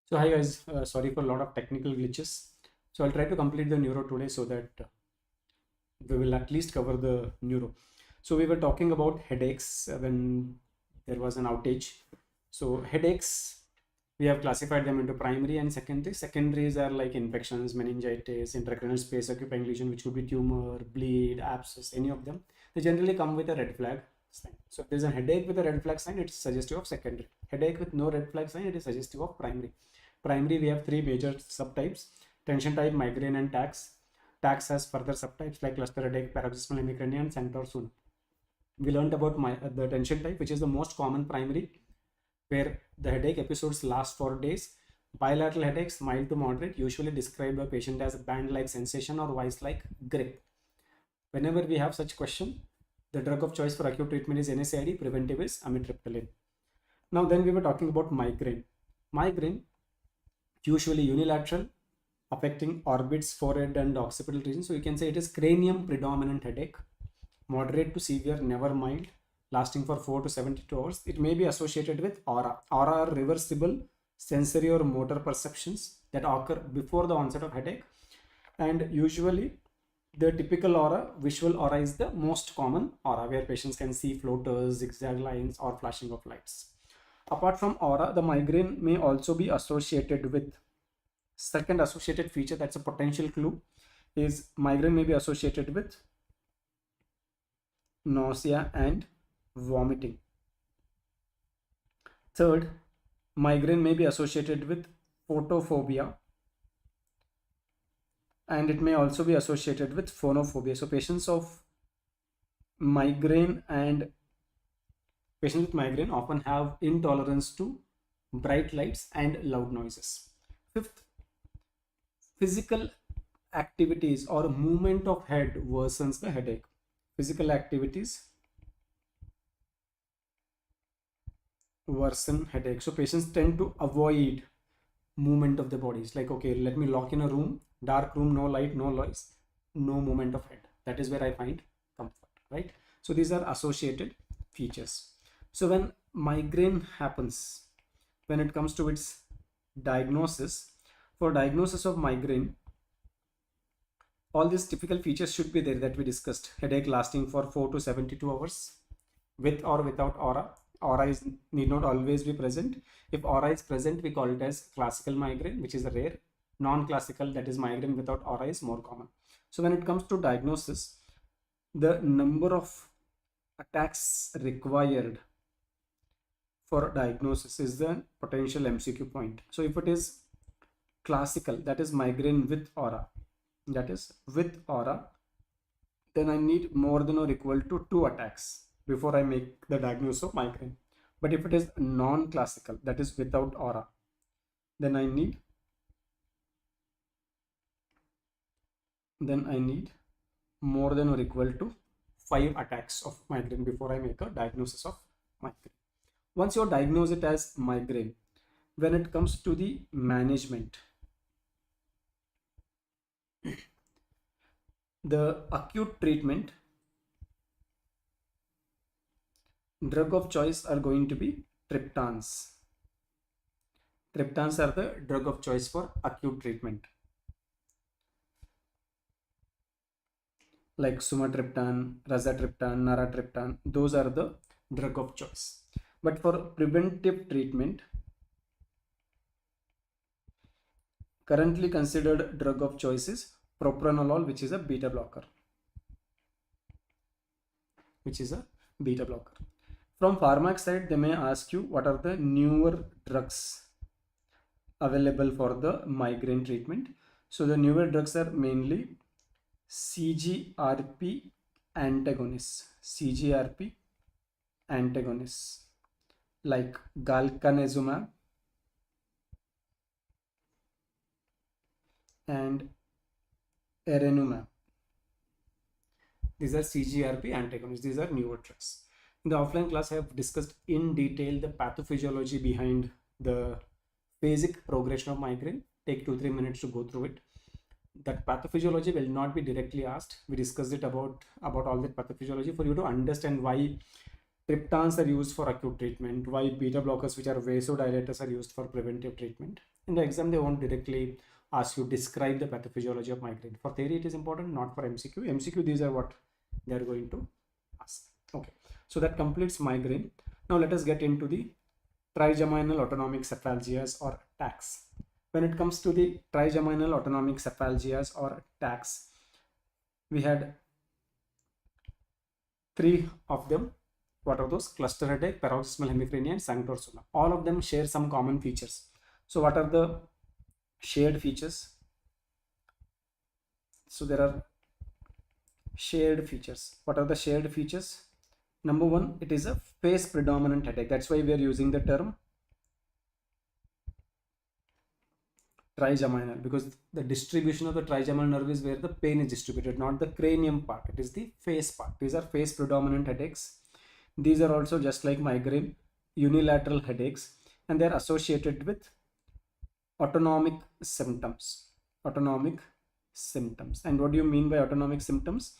So hi guys, sorry for a lot of technical glitches. So I'll try to complete the neuro today so that we will at least cover the neuro. So we were talking about headaches when there was an outage. So headaches, we have classified them into primary and secondary. Secondaries are like infections, meningitis, intracranial space occupying lesion, which could be tumor, bleed, abscess, any of them. They generally come with a red flag sign. So if there's a headache with a red flag sign, it's suggestive of secondary. Headache with no red flag sign, it is suggestive of primary. Primary, we have three major subtypes: tension type, migraine, and tax. Tax has further subtypes like cluster headache, paroxysmal hemicrania, and centaur soon. We learned about the tension type, which is the most common primary, where the headache episodes last for days. Bilateral headaches, mild to moderate, usually describe a patient as a band-like sensation or vice-like grip. Whenever we have such question, the drug of choice for acute treatment is NSAID, preventive is amitriptyline. Now then we were talking about migraine. Migraine, usually unilateral, affecting orbits, forehead and occipital region. So you can say it is cranium predominant headache, moderate to severe, never mild, lasting for 4 to 72 hours. It may be associated with aura. Aura are reversible sensory or motor perceptions that occur before the onset of headache, and usually the typical aura, visual aura, is the most common aura, where patients can see floaters, zigzag lines, or flashing of lights. Apart from aura, the migraine may also be associated with second associated feature, that's a potential clue, is migraine may be associated with nausea and vomiting. Third, migraine may be associated with photophobia, and it may also be associated with phonophobia. So patients with migraine often have intolerance to bright lights and loud noises. Fifth, physical activities or movement of head worsens the headache. Physical activities worsen headache. So patients tend to avoid movement of the bodies. Like, okay, let me lock in a room, dark room, no light, no noise, no movement of head. That is where I find comfort, right? So these are associated features. So when migraine happens, when it comes to its diagnosis, for diagnosis of migraine, all these typical features should be there that we discussed. Headache lasting for 4 to 72 hours, with or without aura. Aura need not always be present. If aura is present, we call it as classical migraine, which is a rare. Non-classical, that is migraine without aura, is more common. So when it comes to diagnosis, the number of attacks required for diagnosis is the potential MCQ point. So if it is classical, that is migraine with aura, then I need more than or equal to 2 attacks before I make the diagnosis of migraine. But if it is non-classical, that is without aura, then I need more than or equal to 5 attacks of migraine before I make a diagnosis of migraine. Once you diagnose it as migraine, when it comes to the management, the acute treatment, drug of choice are going to be triptans. Triptans are the drug of choice for acute treatment. Like sumatriptan, razatriptan, naratriptan, those are the drug of choice. But for preventive treatment, currently considered drug of choice is propranolol, which is a beta blocker. From pharmac side, they may ask you what are the newer drugs available for the migraine treatment. So the newer drugs are mainly CGRP antagonists. Like galcanezumab and erenumab. These are CGRP antagonists. These are newer drugs. In the offline class, I have discussed in detail the pathophysiology behind the basic progression of migraine. Take 2-3 minutes to go through it. That pathophysiology will not be directly asked. We discussed it about all that pathophysiology for you to understand why triptans are used for acute treatment, why beta blockers, which are vasodilators, are used for preventive treatment. In the exam, they won't directly ask you describe the pathophysiology of migraine. For theory, it is important, not for MCQ. MCQ, these are what they are going to ask. Okay, so that completes migraine. Now let us get into the trigeminal autonomic cephalgias or TACs. When it comes to the trigeminal autonomic cephalgias or TACs, we had three of them. What are those? Cluster headache, paroxysmal hemicrania, and sanctor sona. All of them share some common features. So what are the shared features? So there are shared features. What are the shared features? Number one, it is a face predominant headache. That's why we are using the term trigeminal, because the distribution of the trigeminal nerve is where the pain is distributed, not the cranium part. It is the face part. These are face predominant headaches. These are also just like migraine, unilateral headaches, and they are associated with autonomic symptoms. Autonomic symptoms. And what do you mean by autonomic symptoms?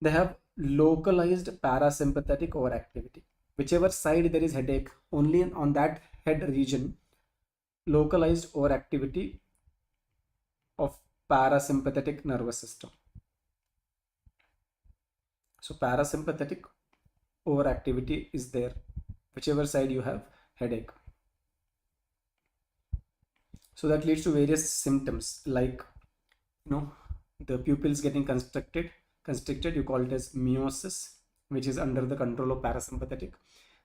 They have localized parasympathetic overactivity. Whichever side there is headache, only on that head region, localized overactivity of parasympathetic nervous system. So parasympathetic overactivity is there, whichever side you have headache. So that leads to various symptoms like, the pupils getting constricted, you call it as meiosis, which is under the control of parasympathetic.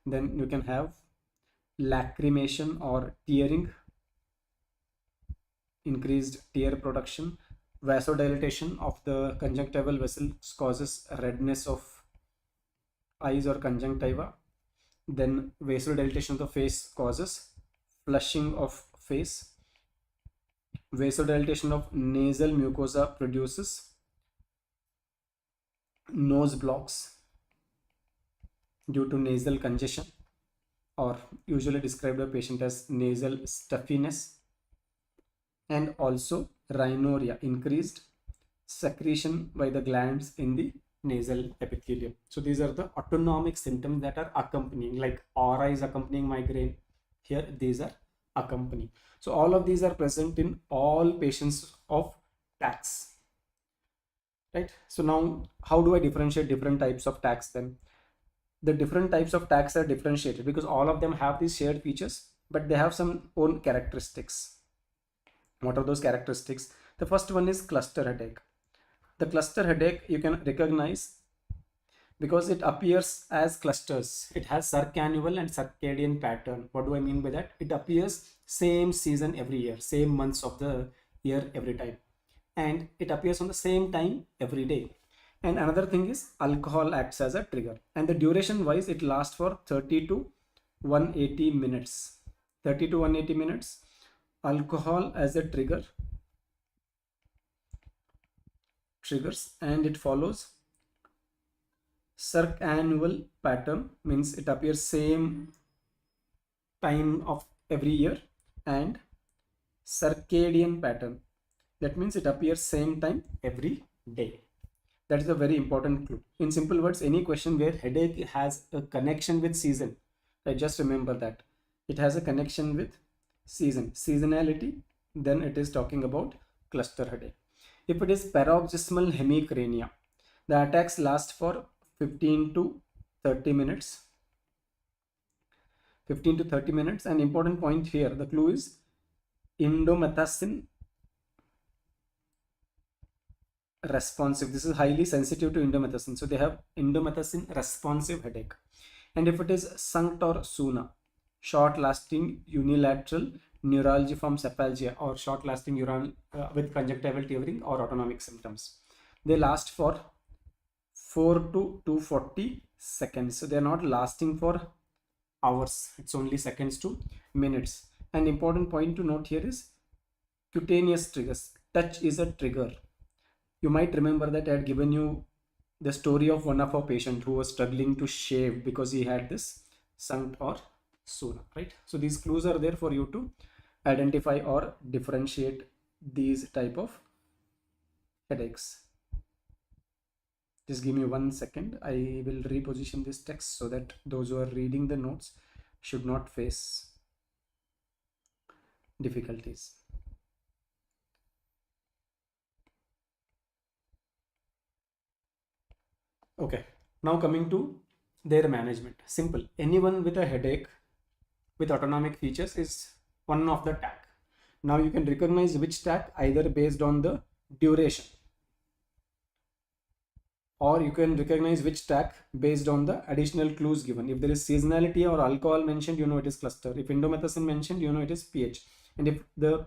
Then you can have lacrimation or tearing, increased tear production. Vasodilatation of the conjunctival vessels causes redness of eyes or conjunctiva. Then vasodilatation of the face causes flushing of face. Vasodilatation of nasal mucosa produces nose blocks due to nasal congestion, or usually described by patient as nasal stuffiness. And also rhinorrhea, increased secretion by the glands in the nasal epithelium. So these are the autonomic symptoms that are accompanying, like aura is accompanying migraine. Here these are accompanying. So all of these are present in all patients of TACs, right? So now how do I differentiate different types of TACs then? The different types of TACs are differentiated because all of them have these shared features, but they have some own characteristics. What are those characteristics? The first one is cluster headache. The cluster headache you can recognize because it appears as clusters. It has circannual and circadian pattern. What do I mean by that? It appears same season every year, same months of the year every time, and it appears on the same time every day. And another thing is alcohol acts as a trigger, and the duration wise it lasts for 30 to 180 minutes. 30 to 180 minutes. Alcohol as a triggers, and it follows circannual pattern, means it appears same time of every year, and circadian pattern, that means it appears same time every day. That is a very important clue. In simple words, any question where headache has a connection with season, right, just remember that it has a connection with seasonality, then it is talking about cluster headache. If it is paroxysmal hemicrania, the attacks last for 15 to 30 minutes. 15 to 30 minutes. An important point here, the clue is indomethacin responsive. This is highly sensitive to indomethacin. So they have indomethacin responsive headache. And if it is sanctor sona, short lasting unilateral neuralgiform cephalgia, or short lasting with conjunctival tearing or autonomic symptoms, they last for 4 to 240 seconds. So they are not lasting for hours, it's only seconds to minutes. An important point to note here is cutaneous triggers. Touch is a trigger. You might remember that I had given you the story of one of our patients who was struggling to shave because he had this sanctor sona, right? So these clues are there for you to identify or differentiate these type of headaches. Just give me 1 second. I will reposition this text so that those who are reading the notes should not face difficulties. Okay, now coming to their management. Simple. Anyone with a headache with autonomic features is one of the tag. Now you can recognize which tag either based on the duration, or you can recognize which tag based on the additional clues given. If there is seasonality or alcohol mentioned, you know it is cluster. If indomethacin mentioned, you know it is pH. And if the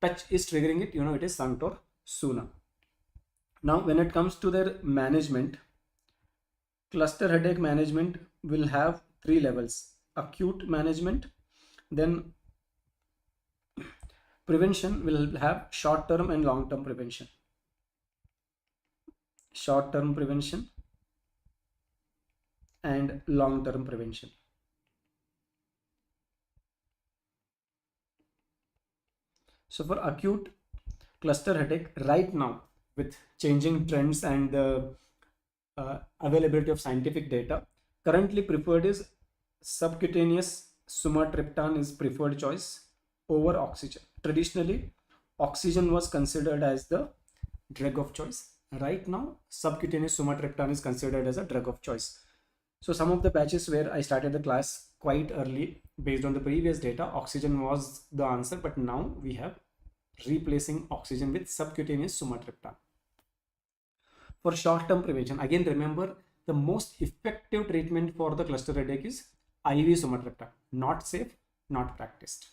touch is triggering it, you know it is Sanct or Suna. Now when it comes to their management, cluster headache management will have three levels: acute management, then prevention will have short-term and long-term prevention. Short-term prevention and long-term prevention. So for acute cluster headache, right now with changing trends and the availability of scientific data, currently preferred is subcutaneous sumatriptan is preferred choice over oxygen. Traditionally, oxygen was considered as the drug of choice. Right now, subcutaneous sumatriptan is considered as a drug of choice. So some of the batches where I started the class quite early, based on the previous data, oxygen was the answer, but now we have replacing oxygen with subcutaneous sumatriptan. For short-term prevention, again remember, the most effective treatment for the cluster headache is IV sumatriptan. Not safe, not practiced.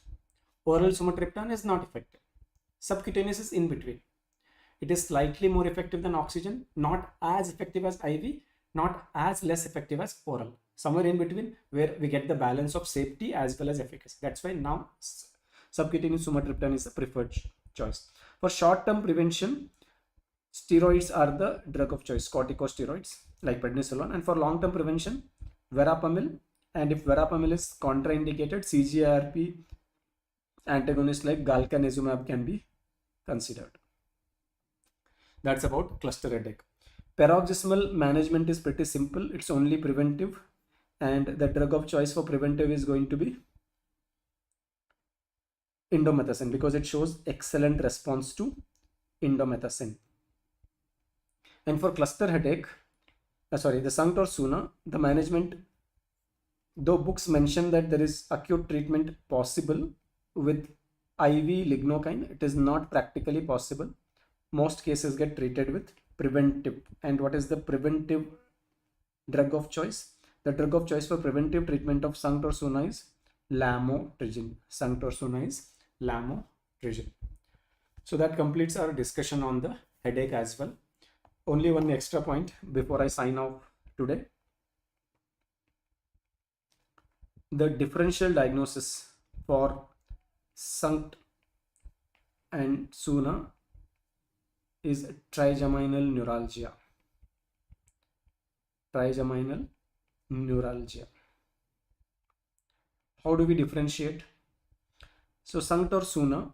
Oral sumatriptan is not effective. Subcutaneous is in between. It is slightly more effective than oxygen, not as effective as IV, not as less effective as oral. Somewhere in between, where we get the balance of safety as well as efficacy. That's why now subcutaneous sumatriptan is the preferred choice. For short-term prevention, steroids are the drug of choice, corticosteroids like prednisolone. And for long-term prevention, verapamil, and if verapamil is contraindicated, CGRP antagonists like galcanezumab can be considered. That's about cluster headache. Paroxysmal management is pretty simple. It's only preventive, and the drug of choice for preventive is going to be indomethacin because it shows excellent response to indomethacin. And for cluster headache, the Sanct or Suna, the management, though books mention that there is acute treatment possible with IV lignocaine, it is not practically possible. Most cases get treated with preventive. And what is the preventive drug of choice? The drug of choice for preventive treatment of Sanct or Suna is lamotrigine. Sanct or Suna is lamotrigine. So that completes our discussion on the headache as well. Only one extra point before I sign off today. The differential diagnosis for Sanct and Suna is trigeminal neuralgia. Trigeminal neuralgia. How do we differentiate? So Sanct or Suna,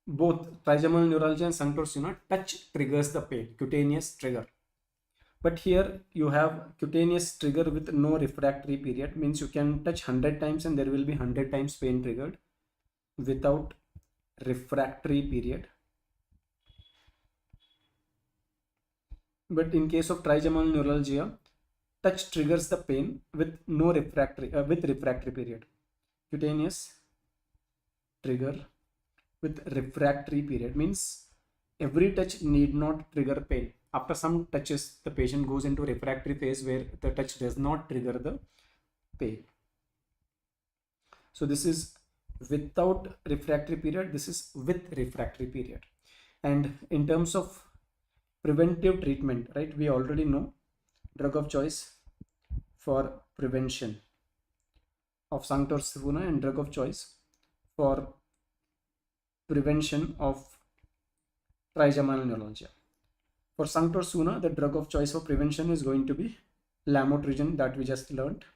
both trigeminal neuralgia and Sanct or Suna, touch triggers the pain, cutaneous trigger. But here you have cutaneous trigger with no refractory period, means you can touch 100 times and there will be 100 times pain triggered without refractory period. But in case of trigeminal neuralgia, touch triggers the pain with no refractory period. Cutaneous trigger with refractory period means every touch need not trigger pain. After some touches, the patient goes into refractory phase where the touch does not trigger the pain. So this is without refractory period, this is with refractory period. And in terms of preventive treatment, right, we already know drug of choice for prevention of Sanct or Suna and drug of choice for prevention of trigeminal neuralgia. For Sanct or Suna, the drug of choice for prevention is going to be lamotrigine that we just learned.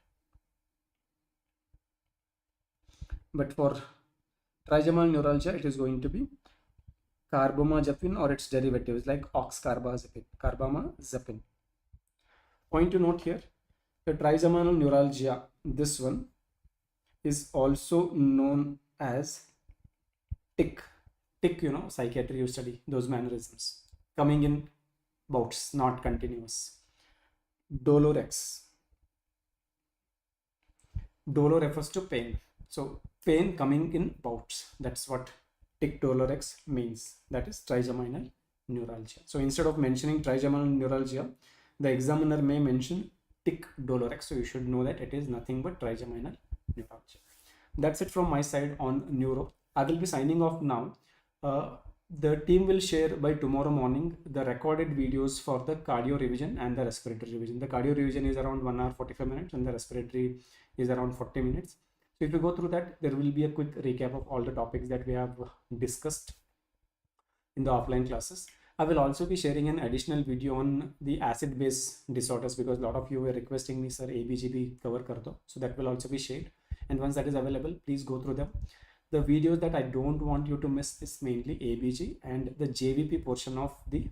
But for trigeminal neuralgia, it is going to be carbamazepine or its derivatives like carbamazepine. Point to note here, the trigeminal neuralgia, this one, is also known as tick. Tick, psychiatry, you study those mannerisms coming in bouts, not continuous. Dolorex. Dolo refers to pain. So pain coming in bouts. That's what tic dolorex means. That is trigeminal neuralgia. So instead of mentioning trigeminal neuralgia, the examiner may mention tic dolorex. So you should know that it is nothing but trigeminal neuralgia. That's it from my side on neuro. I will be signing off now. The team will share by tomorrow morning the recorded videos for the cardio revision and the respiratory revision. The cardio revision is around 1 hour 45 minutes and the respiratory is around 40 minutes. So if you go through that, there will be a quick recap of all the topics that we have discussed in the offline classes. I will also be sharing an additional video on the acid-base disorders because a lot of you were requesting me, sir, ABGB cover kar do. So that will also be shared. And once that is available, please go through them. The videos that I don't want you to miss is mainly ABG and the JVP portion of the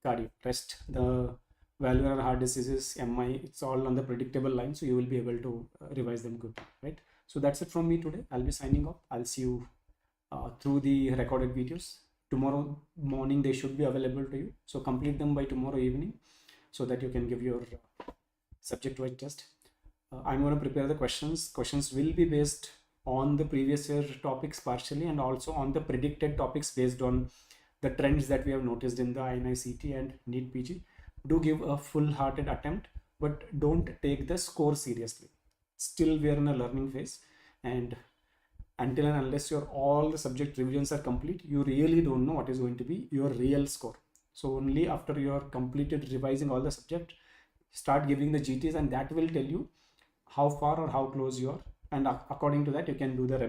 cardio. Rest, the valvular heart diseases, MI, it's all on the predictable line. So you will be able to revise them good, right? So that's it from me today. I'll be signing off. I'll see you through the recorded videos. Tomorrow morning, they should be available to you. So complete them by tomorrow evening so that you can give your subject-wise test. I'm going to prepare the questions. Questions will be based on the previous year topics partially and also on the predicted topics based on the trends that we have noticed in the INI-CT and NEET PG. Do give a full-hearted attempt, but don't take the score seriously. Still, we are in a learning phase, and until and unless your all the subject revisions are complete, you really don't know what is going to be your real score. So only after you are completed revising all the subject, start giving the GTs, and that will tell you how far or how close you are, and according to that you can do the